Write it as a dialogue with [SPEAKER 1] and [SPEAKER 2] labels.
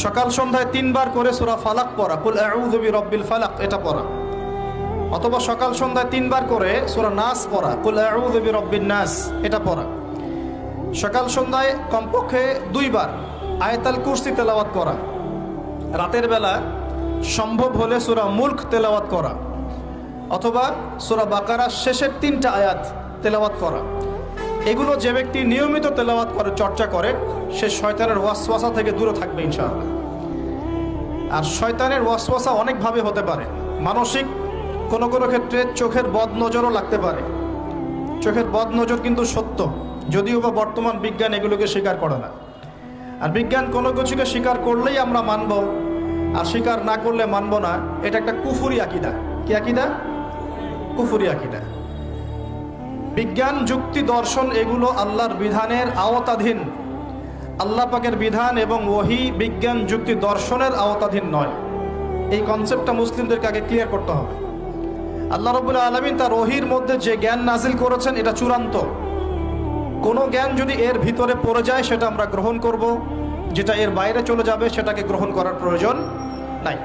[SPEAKER 1] সকাল সন্ধ্যায় 3 বার করে সূরা ফালাক পড়া, কুল আউযু বিরাব্বিল ফালাক এটা পড়া, অথবা সকাল সন্ধ্যায় 3 বার করে সূরা নাস পড়া, কুল আউযু বিরাব্বিন নাস এটা পড়া। সকাল সন্ধ্যায় কমপক্ষে 2 বার আয়াতুল কুরসি তেলাওয়াত করা। রাতের বেলা সম্ভব হলে সূরা মুলক তেলাওয়াত করা, অথবা সূরা বাকারার শেষের 3টা আয়াত তেলাওয়াত করা। এগুলো যে ব্যক্তি নিয়মিত তেলাওয়াত করে, চর্চা করে, সে শয়তানের ওয়াসওয়াসা থেকে দূরে থাকবে ইনশাআল্লাহ। আর শয়তানের ওয়াসওয়াসা অনেকভাবে হতে পারে। মানসিক কোনো কোনো ক্ষেত্রে চোখের বদনজরও লাগতে পারে। চোখের বদনজর কিন্তু সত্য, যদিও বা বর্তমান বিজ্ঞান এগুলোকে স্বীকার করে না। আর বিজ্ঞান কোনো কিছুকে স্বীকার করলেই আমরা মানব, আর স্বীকার না করলে মানব না, এটা একটা কুফরি আকীদা। কি আকীদা? কুফরি আকীদা। বিজ্ঞান, যুক্তি, দর্শন এগুলো আল্লাহর বিধানের আওতাধীন। আল্লাহ পাকের বিধান এবং ওহী বিজ্ঞান, যুক্তি, দর্শনের আওতাধীন নয়। এই কনসেপ্টটা মুসলিমদেরকে আগে ক্লিয়ার করতে হবে। আল্লাহ রাব্বুল আলামিন তার ওহীর মধ্যে যে জ্ঞান নাজিল করেছেন এটা চূড়ান্ত। কোনো জ্ঞান যদি এর ভিতরে পড়ে যায় সেটা আমরা গ্রহণ করব, যেটা এর বাইরে চলে যাবে সেটাকে গ্রহণ করার প্রয়োজন নাই।